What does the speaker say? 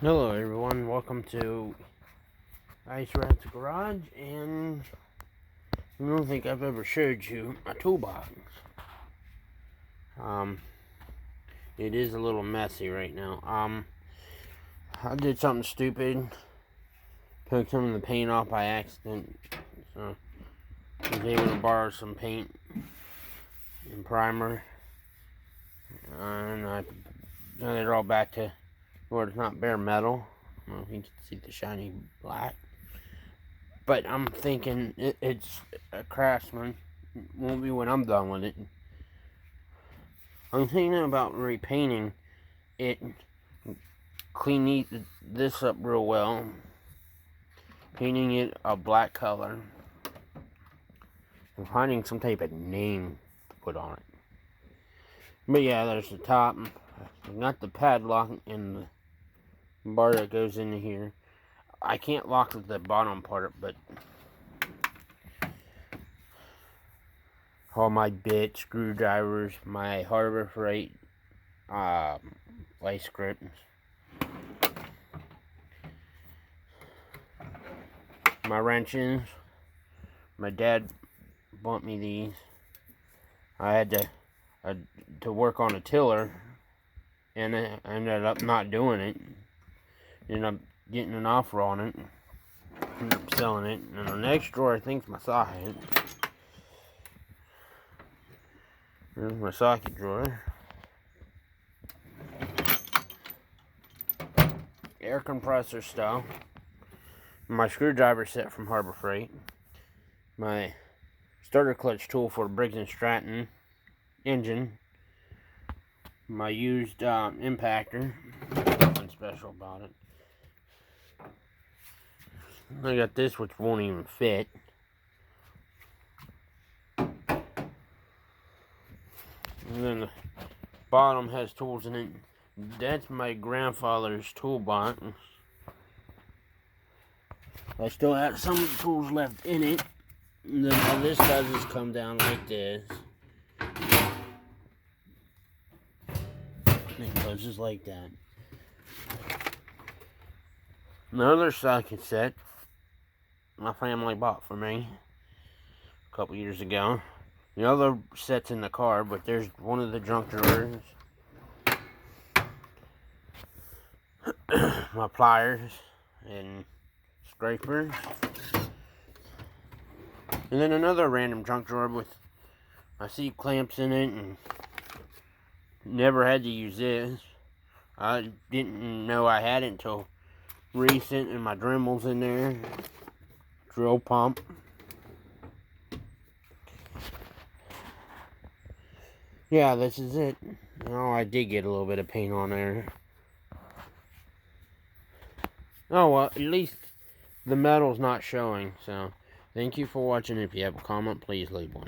Hello everyone, welcome to Ice Rat's Garage, and I don't think I've ever showed you my toolbox. It is a little messy right now. I did something stupid, took some of the paint off by accident, so I was able to borrow some paint and primer, and I got it all back to where it's not bare metal. I don't know if you can see the shiny black. But I'm thinking it's a Craftsman. It won't be when I'm done with it. I'm thinking about repainting it, cleaning this up real well, painting it a black color, and finding some type of name to put on it. But yeah, there's the top. I've got the padlock and the bar that goes into here. I can't lock the bottom part, but all my bits, screwdrivers, my Harbor Freight vice grips, my wrenches. My dad bought me these. I had to work on a tiller, and I ended up not doing it. Ended up getting an offer on it. Ended up selling it. And the next drawer, I think, is my socket. There's my socket drawer. Air compressor stuff. My screwdriver set from Harbor Freight. My starter clutch tool for Briggs & Stratton engine. My used impactor. Nothing special about it. I got this, which won't even fit. And then the bottom has tools in it. That's my grandfather's toolbox. I still have some tools left in it. And then all this does is come down like this. And it closes like that. Another socket set my family bought for me a couple years ago. The other set's in the car, but there's one of the junk drawers. My pliers and scrapers. And then another random junk drawer with my seat clamps in it, and never had to use this. I didn't know I had it until recent, and my Dremel's in there. Drill pump. Yeah, this is it. Oh, I did get a little bit of paint on there. Oh, well, at least the metal's not showing, so thank you for watching. If you have a comment, please leave one.